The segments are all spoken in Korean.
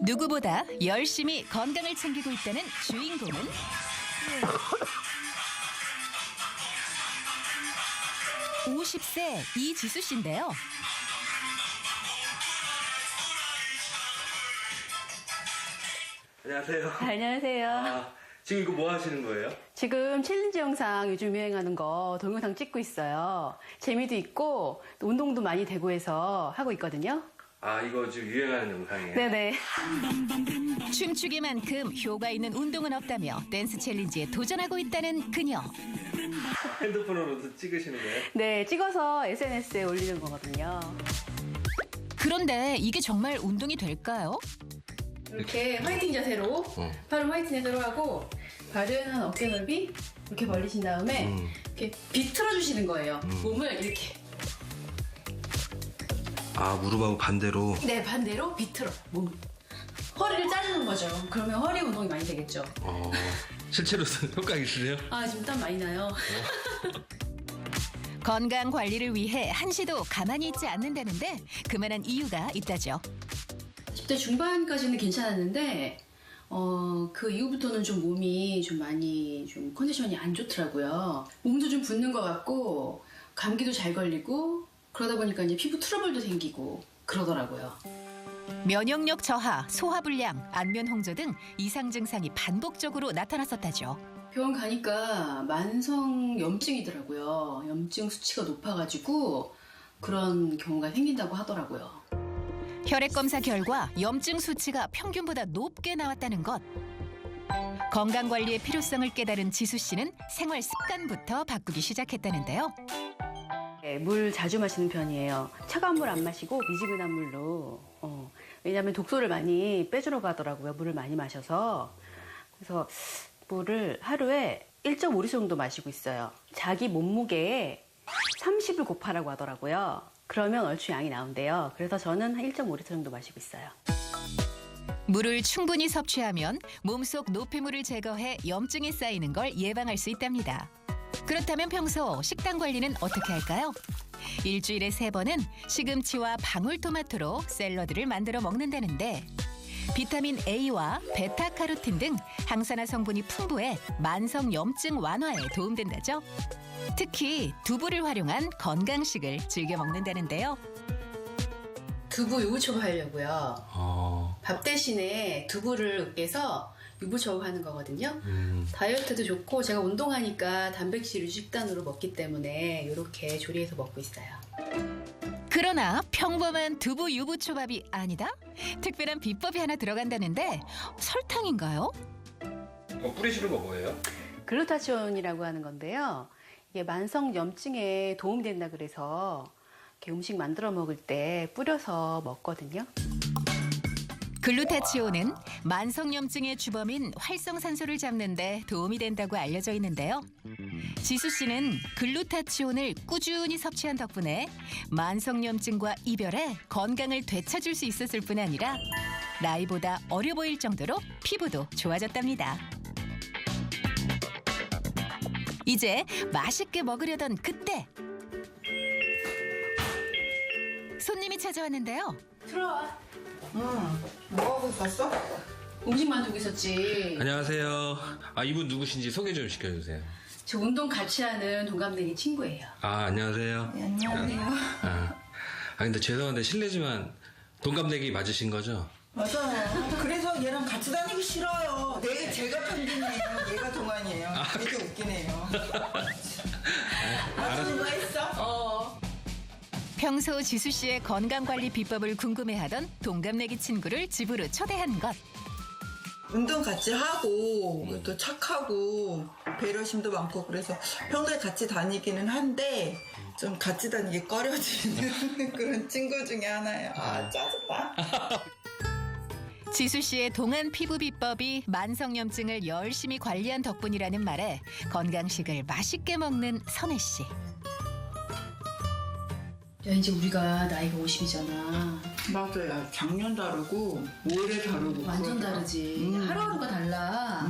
누구보다 열심히 건강을 챙기고 있다는 주인공은 50세 이지수 씨인데요. 안녕하세요. 안녕하세요. 지금 이거 뭐 하시는 거예요? 지금 챌린지 영상 요즘 유행하는 거 동영상 찍고 있어요. 재미도 있고 또 운동도 많이 되고 해서 하고 있거든요. 이거 지금 유행하는 영상이에요? 네네. 춤추기만큼 효과 있는 운동은 없다며 댄스 챌린지에 도전하고 있다는 그녀. 핸드폰으로도 찍으시는 거예요? 네, 찍어서 SNS에 올리는 거거든요. 그런데 이게 정말 운동이 될까요? 이렇게 화이팅 자세로 팔은 화이팅 자세로 하고 발은 한 어깨 넓이 이렇게 벌리신 다음에 이렇게 비틀어 주시는 거예요. 몸을 이렇게. 무릎하고 반대로? 네, 반대로 비틀어. 몸. 허리를 자르는 거죠. 그러면 허리 운동이 많이 되겠죠. 실제로 효과 있으세요? 지금 땀 많이 나요. 건강 관리를 위해 한시도 가만히 있지 않는다는데 그만한 이유가 있다죠. 10대 중반까지는 괜찮았는데 그 이후부터는 좀 몸이 좀 많이 좀 컨디션이 안 좋더라고요. 몸도 좀 붓는 것 같고 감기도 잘 걸리고 그러다 보니까 이제 피부 트러블도 생기고 그러더라고요. 면역력 저하, 소화불량, 안면 홍조 등 이상 증상이 반복적으로 나타났었다죠. 병원 가니까 만성 염증이더라고요. 염증 수치가 높아가지고 그런 경우가 생긴다고 하더라고요. 혈액 검사 결과 염증 수치가 평균보다 높게 나왔다는 것. 건강 관리의 필요성을 깨달은 지수 씨는 생활 습관부터 바꾸기 시작했다는데요. 네, 물 자주 마시는 편이에요. 차가운 물 안 마시고 미지근한 물로. 왜냐하면 독소를 많이 빼주려고 하더라고요. 물을 많이 마셔서. 그래서 물을 하루에 1.5리터 정도 마시고 있어요. 자기 몸무게에 30을 곱하라고 하더라고요. 그러면 얼추 양이 나온대요. 그래서 저는 한 1.5리터 정도 마시고 있어요. 물을 충분히 섭취하면 몸속 노폐물을 제거해 염증이 쌓이는 걸 예방할 수 있답니다. 그렇다면 평소 식단 관리는 어떻게 할까요? 일주일에 3번은 시금치와 방울토마토로 샐러드를 만들어 먹는다는데 비타민 A와 베타카로틴 등 항산화 성분이 풍부해 만성 염증 완화에 도움된다죠. 특히 두부를 활용한 건강식을 즐겨 먹는다는데요. 두부 유부초밥 하려고요. 밥 대신에 두부를 으깨서 유부초밥 하는 거거든요. 다이어트도 좋고 제가 운동하니까 단백질 식단으로 먹기 때문에 이렇게 조리해서 먹고 있어요. 그러나 평범한 두부 유부초밥이 아니다? 특별한 비법이 하나 들어간다는데 설탕인가요? 뿌리시는 거 뭐예요? 글루타치온이라고 하는 건데요. 이게 만성 염증에 도움이 된다 그래서 이렇게 음식 만들어 먹을 때 뿌려서 먹거든요. 글루타치온은 만성염증의 주범인 활성산소를 잡는 데 도움이 된다고 알려져 있는데요. 지수 씨는 글루타치온을 꾸준히 섭취한 덕분에 만성염증과 이별해 건강을 되찾을 수 있었을 뿐 아니라 나이보다 어려 보일 정도로 피부도 좋아졌답니다. 이제 맛있게 먹으려던 그때 손님이 찾아왔는데요. 들어와. 뭐하고 있었어? 음식 만들고 있었지. 안녕하세요. 이분 누구신지 소개 좀 시켜주세요. 저 운동 같이 하는 동갑내기 친구예요. 안녕하세요. 네, 안녕하세요. 근데 죄송한데 실례지만 동갑내기 맞으신 거죠? 맞아요. 그래서 얘랑 같이 다니기 싫어요. 제가 평균이에요. 얘가 동안이에요. 되게 웃기네요. 아주 뭐 했어? 평소 지수 씨의 건강관리 비법을 궁금해하던 동갑내기 친구를 집으로 초대한 것. 운동 같이 하고 또 착하고 배려심도 많고 그래서 평소에 같이 다니기는 한데 좀 같이 다니기 꺼려지는 그런 친구 중에 하나예요. 짜증나. 지수 씨의 동안 피부 비법이 만성염증을 열심히 관리한 덕분이라는 말에 건강식을 맛있게 먹는 선혜 씨. 야, 이제 우리가 나이가 50이잖아. 맞아요. 작년 다르고 올해 다르고 완전 그러더라. 다르지. 하루하루가 달라.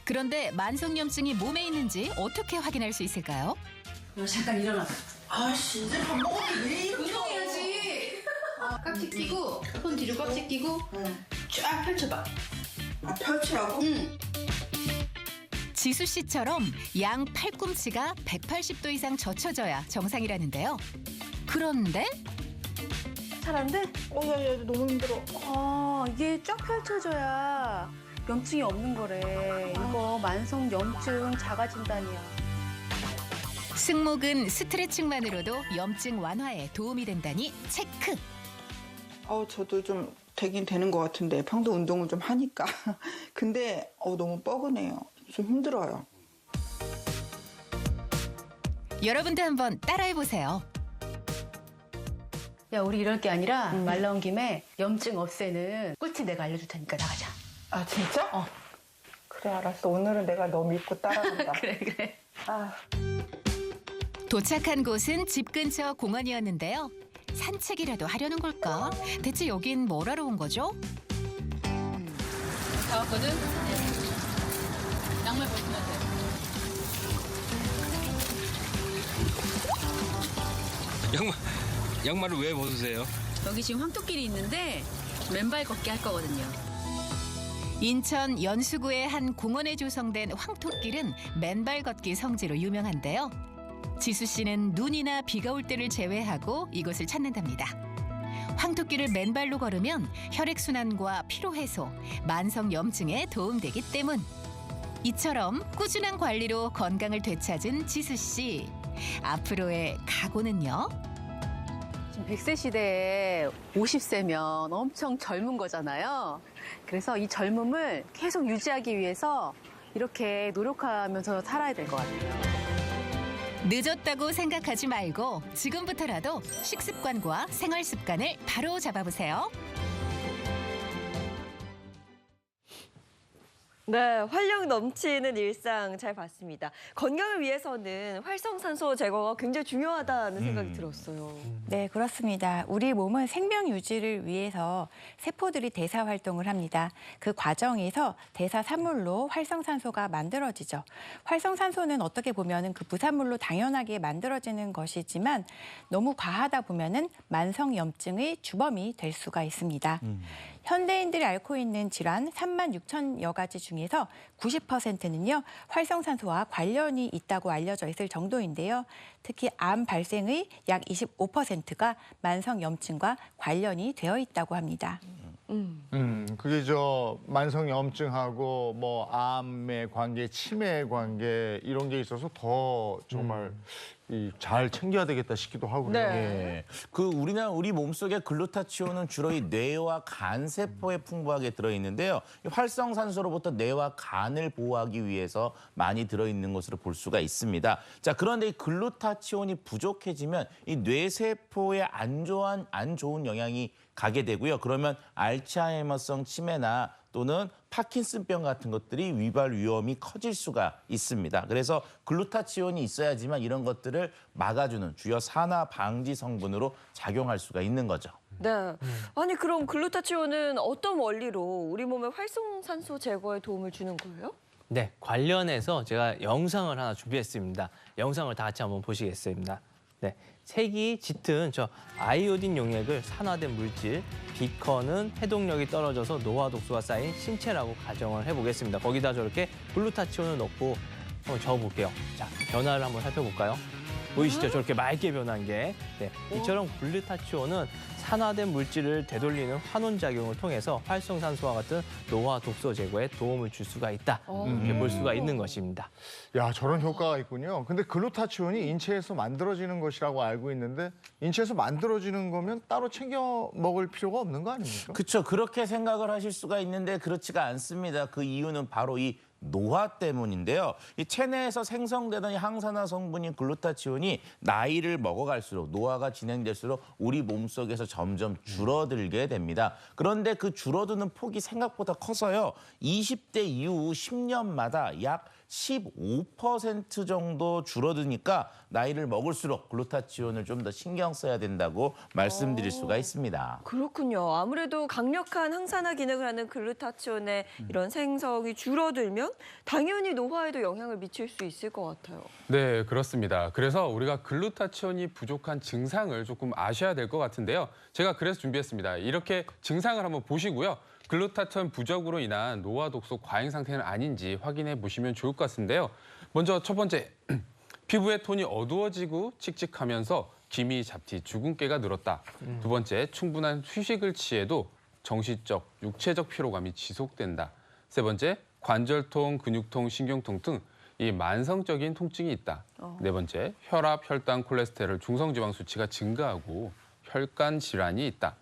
그런데 만성염증이 몸에 있는지 어떻게 확인할 수 있을까요? 너 잠깐 일어나. 이제 밥 먹었는데 왜 이렇게 운동해야지. 깍지 끼고 손 뒤로 깍지 끼고 쫙 펼쳐봐. 아, 펼치라고? 지수 씨처럼 양 팔꿈치가 180도 이상 젖혀져야 정상이라는데요. 그런데 잘한데? 야, 너무 힘들어. 아, 이게 쫙 펼쳐져야 염증이 없는 거래. 이거 만성 염증 자가 진단이야. 승모근 스트레칭만으로도 염증 완화에 도움이 된다니 체크. 저도 좀 되긴 되는 것 같은데 평소 운동을 좀 하니까. 근데 너무 뻐근해요. 좀 힘들어요. 여러분도 한번 따라해보세요. 야, 우리 이럴 게 아니라 말 나온 김에 염증 없애는 꿀팁 내가 알려줄 테니까 나가자. 아, 진짜? 그래, 알았어. 오늘은 내가 너 믿고 따라간다. 그래. 아. 도착한 곳은 집 근처 공원이었는데요. 산책이라도 하려는 걸까? 대체 여긴 뭘 하러 온 거죠? 다 왔거든? 양말 벗으면 돼. 양말을 왜 벗으세요? 여기 지금 황토길이 있는데 맨발 걷기 할 거거든요. 인천 연수구의 한 공원에 조성된 황토길은 맨발 걷기 성지로 유명한데요. 지수 씨는 눈이나 비가 올 때를 제외하고 이곳을 찾는답니다. 황토길을 맨발로 걸으면 혈액순환과 피로 해소, 만성 염증에 도움되기 때문. 이처럼 꾸준한 관리로 건강을 되찾은 지수 씨. 앞으로의 각오는요? 지금 100세 시대에 50세면 엄청 젊은 거잖아요. 그래서 이 젊음을 계속 유지하기 위해서 이렇게 노력하면서 살아야 될 것 같아요. 늦었다고 생각하지 말고 지금부터라도 식습관과 생활 습관을 바로 잡아보세요. 네, 활력 넘치는 일상 잘 봤습니다. 건강을 위해서는 활성산소 제거가 굉장히 중요하다는 생각이 들었어요. 네, 그렇습니다. 우리 몸은 생명 유지를 위해서 세포들이 대사 활동을 합니다. 그 과정에서 대사 산물로 활성산소가 만들어지죠. 활성산소는 어떻게 보면은 그 부산물로 당연하게 만들어지는 것이지만 너무 과하다 보면은 만성 염증의 주범이 될 수가 있습니다. 현대인들이 앓고 있는 질환 36,000여 가지 중에서 90%는요, 활성산소와 관련이 있다고 알려져 있을 정도인데요. 특히 암 발생의 약 25%가 만성 염증과 관련이 되어 있다고 합니다. 그게 만성 염증하고 뭐 암의 관계, 치매의 관계 이런 게 있어서 더 정말 잘 챙겨야 되겠다 싶기도 하고요. 네. 예. 우리 몸속에 글루타치온은 주로 이 뇌와 간 세포에 풍부하게 들어있는데요. 이 활성산소로부터 뇌와 간을 보호하기 위해서 많이 들어있는 것으로 볼 수가 있습니다. 자, 그런데 이 글루타치온이 부족해지면 이 뇌세포에 안 좋은 영향이 가게 되고요. 그러면 알츠하이머성 치매나 또는 파킨슨병 같은 것들이 유발 위험이 커질 수가 있습니다. 그래서 글루타치온이 있어야지만 이런 것들을 막아주는 주요 산화 방지 성분으로 작용할 수가 있는 거죠. 네. 아니, 그럼 글루타치온은 어떤 원리로 우리 몸의 활성산소 제거에 도움을 주는 거예요? 네, 관련해서 제가 영상을 하나 준비했습니다. 영상을 다 같이 한번 보시겠습니다. 네, 색이 짙은 저 아이오딘 용액을 산화된 물질, 비커는 해독력이 떨어져서 노화 독소가 쌓인 신체라고 가정을 해보겠습니다. 거기다 저렇게 글루타치온을 넣고 한번 저어볼게요. 자, 변화를 한번 살펴볼까요? 보이시죠? 저렇게 맑게 변한 게. 네, 이처럼 글루타치온은 산화된 물질을 되돌리는 환원작용을 통해서 활성산소와 같은 노화 독소 제거에 도움을 줄 수가 있다. 이렇게 볼 수가 있는 것입니다. 야, 저런 효과가 있군요. 근데 글루타치온이 인체에서 만들어지는 것이라고 알고 있는데 인체에서 만들어지는 거면 따로 챙겨 먹을 필요가 없는 거 아닙니까? 그렇죠. 그렇게 생각을 하실 수가 있는데 그렇지가 않습니다. 그 이유는 바로 이 노화 때문인데요. 이 체내에서 생성되던 이 항산화 성분인 글루타치온이 나이를 먹어갈수록 노화가 진행될수록 우리 몸속에서 점점 줄어들게 됩니다. 그런데 그 줄어드는 폭이 생각보다 커서요. 20대 이후 10년마다 약 15% 정도 줄어드니까 나이를 먹을수록 글루타치온을 좀 더 신경 써야 된다고 말씀드릴 수가 있습니다. 그렇군요. 아무래도 강력한 항산화 기능을 하는 글루타치온의 이런 생성이 줄어들면 당연히 노화에도 영향을 미칠 수 있을 것 같아요. 네, 그렇습니다. 그래서 우리가 글루타치온이 부족한 증상을 조금 아셔야 될 것 같은데요. 제가 그래서 준비했습니다. 이렇게 증상을 한번 보시고요. 글루타치온 부족으로 인한 노화 독소 과잉 상태는 아닌지 확인해 보시면 좋을 것 같은데요. 먼저 첫 번째, 피부의 톤이 어두워지고 칙칙하면서 기미, 잡티, 주근깨가 늘었다. 두 번째, 충분한 휴식을 취해도 정신적, 육체적 피로감이 지속된다. 세 번째, 관절통, 근육통, 신경통 등 이 만성적인 통증이 있다. 네 번째, 혈압, 혈당, 콜레스테롤, 중성지방 수치가 증가하고 혈관 질환이 있다.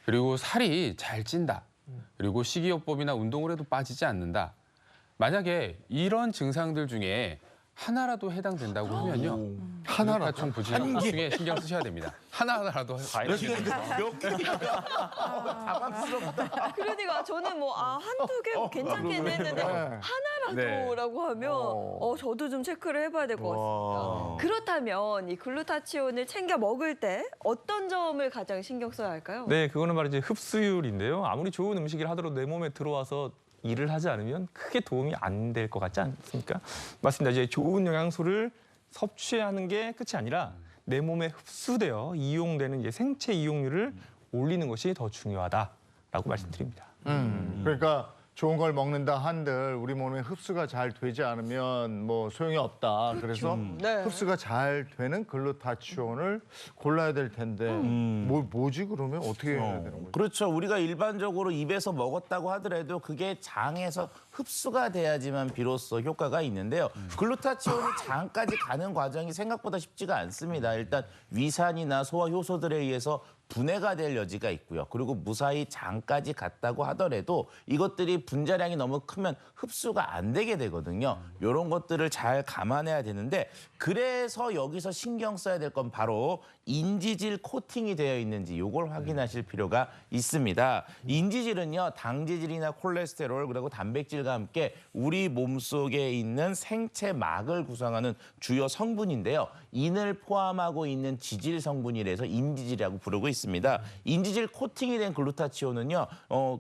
그리고 살이 잘 찐다. 그리고 식이요법이나 운동을 해도 빠지지 않는다. 만약에 이런 증상들 중에 하나라도 해당된다고 하면요. 글루타치온 부족에 신경 쓰셔야 됩니다. 하나라도 몇 개가 당황스럽다. 그러니까 저는 뭐 한두 개 괜찮긴 했는데 하나라도라고 하면 저도 좀 체크를 해봐야 될 것 같습니다. 그렇다면 이 글루타치온을 챙겨 먹을 때 어떤 점을 가장 신경 써야 할까요? 네, 그거는 바로 이제 흡수율인데요. 아무리 좋은 음식을 하더라도 내 몸에 들어와서 일을 하지 않으면 크게 도움이 안 될 것 같지 않습니까? 맞습니다. 이제 좋은 영양소를 섭취하는 게 끝이 아니라 내 몸에 흡수되어 이용되는 이제 생체 이용률을 올리는 것이 더 중요하다라고 말씀드립니다. 그러니까 좋은 걸 먹는다 한들 우리 몸에 흡수가 잘 되지 않으면 뭐 소용이 없다. 그래서 네. 흡수가 잘 되는 글루타치온을 골라야 될 텐데 뭐지 그러면 어떻게 해야 되는 거죠? 그렇죠. 우리가 일반적으로 입에서 먹었다고 하더라도 그게 장에서 흡수가 돼야지만 비로소 효과가 있는데요. 글루타치온이 장까지 가는 과정이 생각보다 쉽지가 않습니다. 일단 위산이나 소화 효소들에 의해서 분해가 될 여지가 있고요. 그리고 무사히 장까지 갔다고 하더라도 이것들이 분자량이 너무 크면 흡수가 안 되게 되거든요. 이런 것들을 잘 감안해야 되는데 그래서 여기서 신경 써야 될 건 바로 인지질 코팅이 되어 있는지 이걸 확인하실 필요가 있습니다. 인지질은요. 당지질이나 콜레스테롤 그리고 단백질과 함께 우리 몸속에 있는 생체막을 구성하는 주요 성분인데요. 인을 포함하고 있는 지질 성분이라서 인지질이라고 부르고 있습니다. 인지질 코팅이 된 글루타치온은요.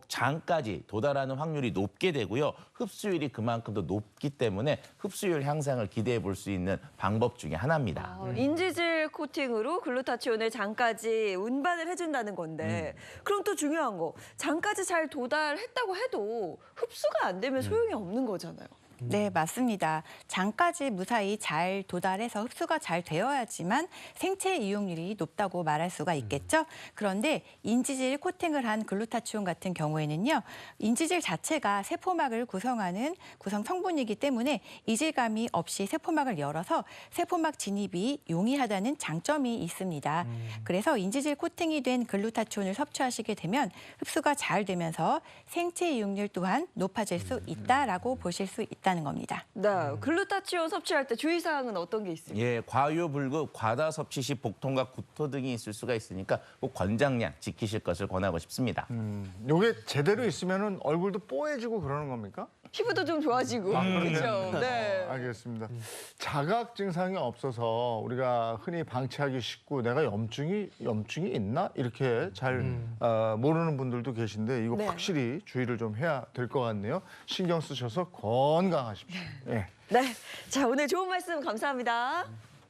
장까지 도달하는 확률이 높게 되고요. 흡수율이 그만큼 더 높기 때문에 흡수율 향상을 기대해 볼 수 있는 방법 중에 하나입니다. 인지질 코팅으로 글루타치온을 장까지 운반을 해준다는 건데 그럼 또 중요한 거 장까지 잘 도달했다고 해도 흡수가 안 되면 소용이 없는 거잖아요. 네, 맞습니다. 장까지 무사히 잘 도달해서 흡수가 잘 되어야지만 생체 이용률이 높다고 말할 수가 있겠죠. 그런데 인지질 코팅을 한 글루타치온 같은 경우에는요. 인지질 자체가 세포막을 구성하는 구성 성분이기 때문에 이질감이 없이 세포막을 열어서 세포막 진입이 용이하다는 장점이 있습니다. 그래서 인지질 코팅이 된 글루타치온을 섭취하시게 되면 흡수가 잘 되면서 생체 이용률 또한 높아질 수 있다라고 보실 수 있다는 겁니다. 네, 글루타치온 섭취할 때 주의사항은 어떤 게 있습니까? 예, 과유불급, 과다 섭취 시 복통과 구토 등이 있을 수가 있으니까 꼭 권장량 지키실 것을 권하고 싶습니다. 요게 제대로 있으면은 얼굴도 뽀해지고 그러는 겁니까? 피부도 좀 좋아지고. 그렇죠. 네. 알겠습니다. 자각 증상이 없어서 우리가 흔히 방치하기 쉽고 내가 염증이 있나 이렇게 잘 모르는 분들도 계신데 이거 네. 확실히 주의를 좀 해야 될 것 같네요. 신경 쓰셔서 건강하십시오. 예. 네. 자, 오늘 좋은 말씀 감사합니다.